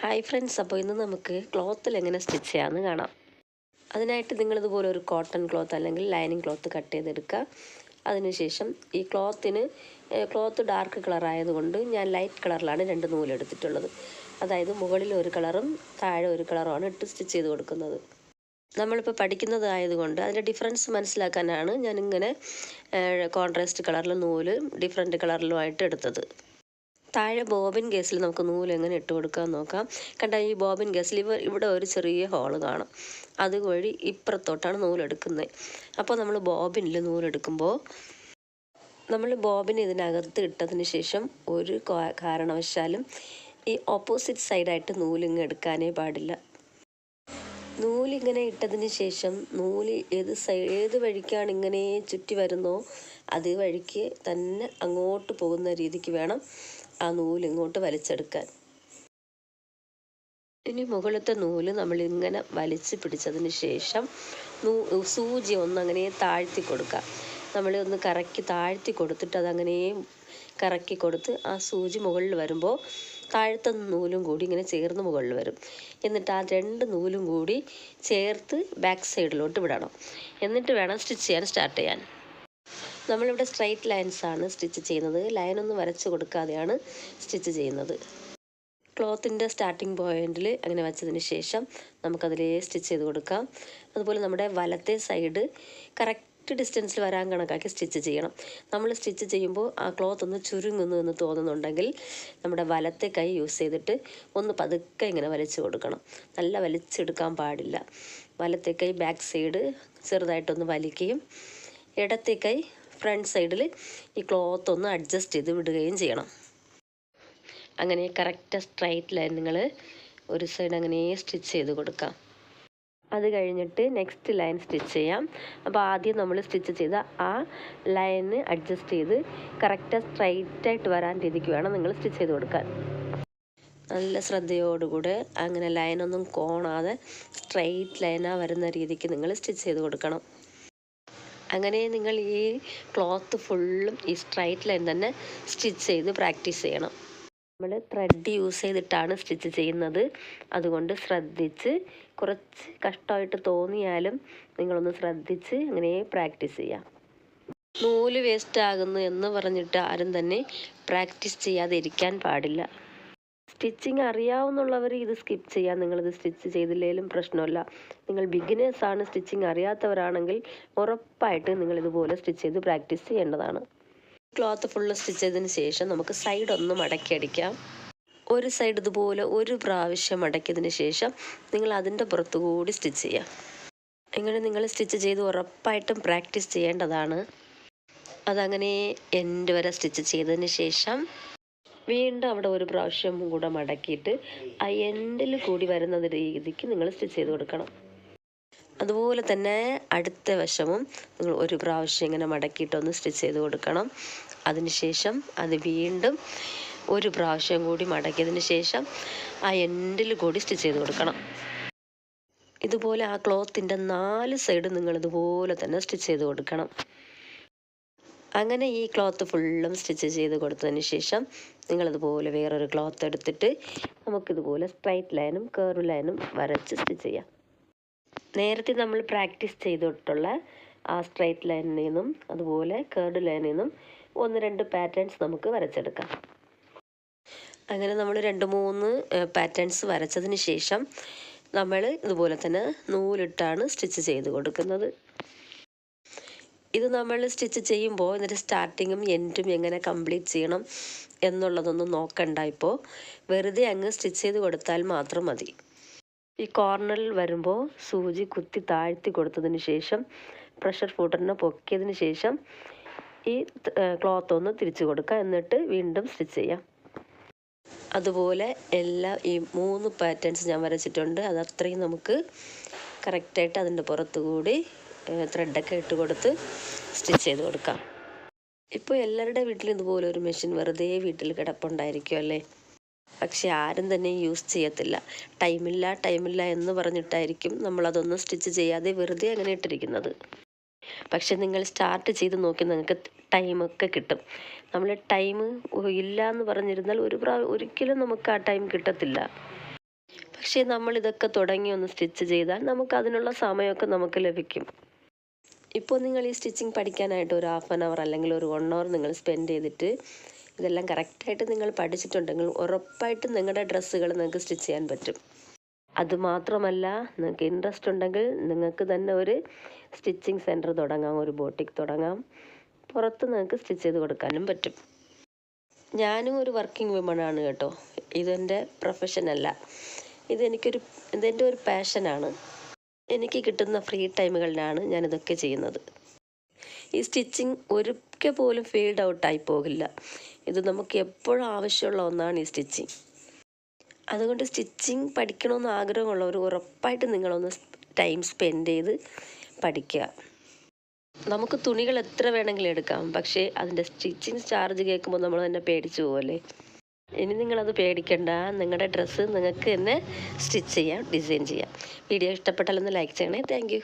Hi friends, അപ്പോൾ ഇന്ന് നമുക്ക് ക്ലോത്തിൽ എങ്ങനെ സ്റ്റിച്ച് ചെയ്യാമെന്ന് കാണാം. അതിനായിട്ട് നിങ്ങളിതുപോലെ ഒരു കോട്ടൺ ക്ലോത്ത് അല്ലെങ്കിൽ ലൈനിങ് ക്ലോത്ത് കട്ട് ചെയ്തെടുക്കുക. അതിനുശേഷം ഈ ക്ലോത്ത് ഡാർക്ക് കളർ ആയതുകൊണ്ട് ഞാൻ ലൈറ്റ് കളറിലാണ് 2 നൂലെടുത്തിട്ടുള്ളത്. അതായത് മുകളിൽ ഒരു കളറും താഴെ ഒരു കളറുമാണ് ഇട്ട് സ്റ്റിച്ച് ചെയ്ത് കൊടുക്കുന്നത്. നമ്മളിപ്പോൾ പഠിക്കുന്നതായതുകൊണ്ട് അതിൻ്റെ ഡിഫറൻസ് മനസ്സിലാക്കാനാണ് ഞാനിങ്ങനെ കോൺട്രാസ്റ്റ് കളറിൽ നൂല് ഡിഫറെൻറ്റ് കളറിലുമായിട്ട് എടുത്തത്. താഴെ ബോബിൻ കേസിൽ നമുക്ക് നൂല് എങ്ങനെ ഇട്ട് കൊടുക്കാൻ നോക്കാം. കണ്ട, ഈ ബോബിൻ കേസിൽ ഇവിടെ ഒരു ചെറിയ ഹോള് കാണാം. അതുവഴി ഇപ്പുറത്തോട്ടാണ് നൂലെടുക്കുന്നത്. അപ്പോൾ നമ്മൾ ബോബിനിൽ നൂലെടുക്കുമ്പോൾ നമ്മൾ ബോബിൻ ഇതിനകത്ത് ഇട്ടതിന് ശേഷം ഒരു കാരണവശാലും ഈ ഓപ്പോസിറ്റ് സൈഡായിട്ട് നൂലിങ്ങ് എടുക്കാനേ പാടില്ല. നൂലിങ്ങനെ ഇട്ടതിന് ശേഷം നൂല് ഏത് വഴിക്കാണ് ഇങ്ങനെ ചുറ്റി വരുന്നോ അത് വഴിക്ക് തന്നെ അങ്ങോട്ട് പോകുന്ന രീതിക്ക് വേണം ആ നൂല് ഇങ്ങോട്ട് വലിച്ചെടുക്കാൻ. ഇനി മുകളിലത്തെ നൂല് നമ്മളിങ്ങനെ വലിച്ച് പിടിച്ചതിന് ശേഷം സൂചി ഒന്നങ്ങനെ താഴ്ത്തി കൊടുക്കുക. ഒന്ന് കറക്കി താഴ്ത്തി കൊടുത്തിട്ട് അതങ്ങനെ കറക്കി കൊടുത്ത് ആ സൂചി മുകളിൽ വരുമ്പോൾ താഴത്തെ നൂലും കൂടി ഇങ്ങനെ ചേർന്ന് മുകളിൽ വരും. എന്നിട്ട് ആ 2 നൂലും കൂടി ചേർത്ത് ബാക്ക് സൈഡിലോട്ട് വിടണം. എന്നിട്ട് വേണം സ്റ്റിച്ച് ചെയ്യാൻ സ്റ്റാർട്ട് ചെയ്യാൻ. നമ്മളിവിടെ സ്ട്രൈറ്റ് ലൈൻസാണ് സ്റ്റിച്ച് ചെയ്യുന്നത്. ലൈനൊന്നും വരച്ച് കൊടുക്കാതെയാണ് സ്റ്റിച്ച് ചെയ്യുന്നത്. ക്ലോത്തിൻ്റെ സ്റ്റാർട്ടിങ് പോയിന്റിൽ അങ്ങനെ വെച്ചതിന് ശേഷം നമുക്കതിലേ സ്റ്റിച്ച് ചെയ്ത് കൊടുക്കാം. അതുപോലെ നമ്മുടെ വലത്തെ സൈഡ് കറക്റ്റ് ഡിസ്റ്റൻസിൽ വരാൻ കണക്കാക്കി സ്റ്റിച്ച് ചെയ്യണം. നമ്മൾ സ്റ്റിച്ച് ചെയ്യുമ്പോൾ ആ ക്ലോത്ത് ഒന്ന് ചുരുങ്ങുന്നു എന്ന് തോന്നുന്നുണ്ടെങ്കിൽ നമ്മുടെ വലത്തെ കൈ യൂസ് ചെയ്തിട്ട് ഒന്ന് പതുക്കെ ഇങ്ങനെ വലിച്ചു കൊടുക്കണം. നല്ല വലിച്ചെടുക്കാൻ പാടില്ല. വലത്തെ കൈ ബാക്ക് സൈഡ് ചെറുതായിട്ടൊന്ന് വലിക്കുകയും ഇടത്തെ കൈ ഫ്രണ്ട് സൈഡിൽ ഈ ക്ലോത്ത് ഒന്ന് അഡ്ജസ്റ്റ് ചെയ്ത് വിടുകയും ചെയ്യണം. അങ്ങനെ കറക്റ്റ് സ്ട്രൈറ്റ് ലൈൻ നിങ്ങൾ ഒരു സൈഡ് അങ്ങനെ സ്റ്റിച്ച് ചെയ്ത് കൊടുക്കാം. അത് കഴിഞ്ഞിട്ട് നെക്സ്റ്റ് ലൈൻ സ്റ്റിച്ച് ചെയ്യാം. അപ്പോൾ ആദ്യം നമ്മൾ സ്റ്റിച്ച് ചെയ്ത ആ ലൈന് അഡ്ജസ്റ്റ് ചെയ്ത് കറക്റ്റ് സ്ട്രൈറ്റായിട്ട് വരാൻ രീതിക്ക് വേണം നിങ്ങൾ സ്റ്റിച്ച് ചെയ്ത് കൊടുക്കാൻ. നല്ല ശ്രദ്ധയോടുകൂടെ അങ്ങനെ ലൈനൊന്നും കോണാതെ സ്ട്രൈറ്റ് ലൈനാണ് വരുന്ന രീതിക്ക് നിങ്ങൾ സ്റ്റിച്ച് ചെയ്ത് കൊടുക്കണം. അങ്ങനെ നിങ്ങൾ ഈ ക്ലോത്ത് ഫുള്ളും ഈ സ്ട്രൈറ്റ് ലൈൻ തന്നെ സ്റ്റിച്ച് ചെയ്ത് പ്രാക്ടീസ് ചെയ്യണം. നമ്മൾ ത്രെഡ് യൂസ് ചെയ്തിട്ടാണ് സ്റ്റിച്ച് ചെയ്യുന്നത്. അതുകൊണ്ട് ശ്രദ്ധിച്ച്, കുറച്ച് കഷ്ടമായിട്ട് തോന്നിയാലും നിങ്ങളൊന്ന് ശ്രദ്ധിച്ച് അങ്ങനെ പ്രാക്ടീസ് ചെയ്യാം. നൂല് വേസ്റ്റ് ആകുന്നു എന്ന് പറഞ്ഞിട്ട് ആരും തന്നെ പ്രാക്ടീസ് ചെയ്യാതെ ഇരിക്കാൻ പാടില്ല. സ്റ്റിച്ചിങ് അറിയാവുന്നുള്ളവർ ഇത് സ്കിപ്പ് ചെയ്യാൻ, നിങ്ങളിത് സ്റ്റിച്ച് ചെയ്തില്ലെങ്കിലും പ്രശ്നമില്ല. നിങ്ങൾ ബിഗിനേഴ്സാണ്, സ്റ്റിച്ചിങ് അറിയാത്തവരാണെങ്കിൽ ഉറപ്പായിട്ട് നിങ്ങളിതുപോലെ സ്റ്റിച്ച് ചെയ്ത് പ്രാക്ടീസ് ചെയ്യേണ്ടതാണ്. ക്ലോത്ത് ഫുള്ള് സ്റ്റിച്ച് ചെയ്തതിന് ശേഷം നമുക്ക് സൈഡ് ഒന്ന് മടക്കി അടിക്കാം. ഒരു സൈഡ് ഇതുപോലെ ഒരു പ്രാവശ്യം മടക്കിയതിന് ശേഷം നിങ്ങൾ അതിൻ്റെ പുറത്തുകൂടി സ്റ്റിച്ച് ചെയ്യാം. ഇങ്ങനെ നിങ്ങൾ സ്റ്റിച്ച് ചെയ്ത് ഉറപ്പായിട്ടും പ്രാക്ടീസ് ചെയ്യേണ്ടതാണ്. അതങ്ങനെ എൻഡ് വരെ സ്റ്റിച്ച് ചെയ്തതിന് ശേഷം വീണ്ടും അവിടെ ഒരു പ്രാവശ്യം കൂടെ മടക്കിയിട്ട് ആ എൻഡിൽ കൂടി വരുന്ന രീതിക്ക് നിങ്ങൾ സ്റ്റിച്ച് ചെയ്ത് കൊടുക്കണം. അതുപോലെ തന്നെ അടുത്ത വശവും നിങ്ങൾ ഒരു പ്രാവശ്യം ഇങ്ങനെ മടക്കിയിട്ടൊന്ന് സ്റ്റിച്ച് ചെയ്ത് കൊടുക്കണം. അതിനുശേഷം അത് വീണ്ടും ഒരു പ്രാവശ്യം കൂടി മടക്കിയതിന് ശേഷം ആ എൻഡിൽ കൂടി സ്റ്റിച്ച് ചെയ്ത് കൊടുക്കണം. ഇതുപോലെ ആ ക്ലോത്തിൻ്റെ 4 സൈഡ് നിങ്ങൾ ഇതുപോലെ തന്നെ സ്റ്റിച്ച് ചെയ്ത് കൊടുക്കണം. അങ്ങനെ ഈ ക്ലോത്ത് ഫുള്ളും സ്റ്റിച്ച് ചെയ്ത് കൊടുത്തതിന് ശേഷം നിങ്ങളിതുപോലെ വേറൊരു ക്ലോത്ത് എടുത്തിട്ട് നമുക്കിതുപോലെ സ്ട്രൈറ്റ് ലൈനും കർവ് ലൈനും വരച്ച് സ്റ്റിച്ച് ചെയ്യാം. നേരത്തെ നമ്മൾ പ്രാക്ടീസ് ചെയ്തിട്ടുള്ള ആ സ്ട്രൈറ്റ് ലൈനിൽ നിന്നും അതുപോലെ കർവ് ലൈനിൽ നിന്നും 1-2 പാറ്റേൺസ് നമുക്ക് വരച്ചെടുക്കാം. അങ്ങനെ നമ്മൾ 2-3 പാറ്റേൺസ് വരച്ചതിന് ശേഷം നമ്മൾ ഇതുപോലെ തന്നെ നൂലിട്ടാണ് സ്റ്റിച്ച് ചെയ്ത് കൊടുക്കുന്നത്. ഇത് നമ്മൾ സ്റ്റിച്ച് ചെയ്യുമ്പോൾ ഇതിൻ്റെ സ്റ്റാർട്ടിങ്ങും എൻഡും എങ്ങനെ കംപ്ലീറ്റ് ചെയ്യണം എന്നുള്ളതൊന്നും നോക്കണ്ട. ഇപ്പോൾ വെറുതെ അങ്ങ് സ്റ്റിച്ച് ചെയ്ത് കൊടുത്താൽ മാത്രം മതി. ഈ കോർണറിൽ വരുമ്പോൾ സൂചി കുത്തി താഴ്ത്തി കൊടുത്തതിന് ശേഷം പ്രഷർ ഫൂട്ടറിനെ പൊക്കിയതിന് ശേഷം ഈ ക്ലോത്ത് ഒന്ന് തിരിച്ചു കൊടുക്കുക. എന്നിട്ട് വീണ്ടും സ്റ്റിച്ച് ചെയ്യാം. അതുപോലെ ഈ 3 പാറ്റേൺസ് ഞാൻ വരച്ചിട്ടുണ്ട്. അതത്രയും നമുക്ക് കറക്റ്റായിട്ട് അതിൻ്റെ പുറത്തുകൂടി ത്രെഡൊക്കെ ഇട്ട് കൊടുത്ത് സ്റ്റിച്ച് ചെയ്ത് കൊടുക്കാം. ഇപ്പോൾ എല്ലാവരുടെ വീട്ടിലും ഇതുപോലെ ഒരു മെഷീൻ വെറുതെ വീട്ടിൽ കിടപ്പുണ്ടായിരിക്കും അല്ലേ? പക്ഷെ ആരും തന്നെ യൂസ് ചെയ്യത്തില്ല. ടൈമില്ല എന്ന് പറഞ്ഞിട്ടായിരിക്കും നമ്മളതൊന്നും സ്റ്റിച്ച് ചെയ്യാതെ വെറുതെ അങ്ങനെ ഇട്ടിരിക്കുന്നത്. പക്ഷെ നിങ്ങൾ സ്റ്റാർട്ട് ചെയ്ത് നോക്കി നിങ്ങൾക്ക് ടൈമൊക്കെ കിട്ടും. നമ്മൾ ടൈം ഇല്ല എന്ന് പറഞ്ഞിരുന്നാൽ ഒരിക്കലും നമുക്ക് ആ ടൈം കിട്ടത്തില്ല. പക്ഷേ നമ്മളിതൊക്കെ തുടങ്ങി ഒന്ന് സ്റ്റിച്ച് ചെയ്താൽ നമുക്ക് അതിനുള്ള സമയമൊക്കെ നമുക്ക് ലഭിക്കും. ഇപ്പോൾ നിങ്ങൾ ഈ സ്റ്റിച്ചിങ് പഠിക്കാനായിട്ട് ഒരു 1/2 hour അല്ലെങ്കിൽ ഒരു 1 hour നിങ്ങൾ സ്പെൻഡ് ചെയ്തിട്ട് ഇതെല്ലാം കറക്റ്റായിട്ട് നിങ്ങൾ പഠിച്ചിട്ടുണ്ടെങ്കിൽ ഉറപ്പായിട്ടും നിങ്ങളുടെ ഡ്രസ്സുകൾ നിങ്ങൾക്ക് സ്റ്റിച്ച് ചെയ്യാൻ പറ്റും. അതുമാത്രമല്ല, നിങ്ങൾക്ക് ഇൻട്രസ്റ്റ് ഉണ്ടെങ്കിൽ നിങ്ങൾക്ക് തന്നെ ഒരു സ്റ്റിച്ചിങ് സെൻറ്റർ തുടങ്ങാം, ഒരു ബോട്ടിക് തുടങ്ങാം. പുറത്ത് നിങ്ങൾക്ക് സ്റ്റിച്ച് ചെയ്ത് കൊടുക്കാനും പറ്റും. ഞാനും ഒരു വർക്കിംഗ് വുമണാണ് കേട്ടോ. ഇതെൻ്റെ പ്രൊഫഷനല്ല, ഇതെൻ്റെ ഒരു പാഷനാണ്. എനിക്ക് കിട്ടുന്ന ഫ്രീ ടൈമുകളിലാണ് ഞാനിതൊക്കെ ചെയ്യുന്നത്. ഈ സ്റ്റിച്ചിങ് ഒരിക്കൽ പോലും ഫീൽഡ് ഔട്ടായി പോകില്ല. ഇത് നമുക്ക് എപ്പോഴും ആവശ്യമുള്ള ഒന്നാണ് ഈ സ്റ്റിച്ചിങ്. അതുകൊണ്ട് സ്റ്റിച്ചിങ് പഠിക്കണമെന്ന് ആഗ്രഹമുള്ളവർ ഉറപ്പായിട്ട് നിങ്ങളൊന്ന് ടൈം സ്പെൻഡ് ചെയ്ത് പഠിക്കുക. നമുക്ക് തുണികൾ എത്ര വേണമെങ്കിലും എടുക്കാം, പക്ഷേ അതിൻ്റെ സ്റ്റിച്ചിങ് ചാർജ് കേൾക്കുമ്പോൾ നമ്മൾ തന്നെ പേടിച്ചു പോകല്ലേ. ഇനി നിങ്ങളത് പേടിക്കണ്ട, നിങ്ങളുടെ ഡ്രസ്സ് നിങ്ങൾക്ക് തന്നെ സ്റ്റിച്ച് ചെയ്യാം, ഡിസൈൻ ചെയ്യാം. വീഡിയോ ഇഷ്ടപ്പെട്ടാലൊന്ന് ലൈക്ക് ചെയ്യണേ. Thank you.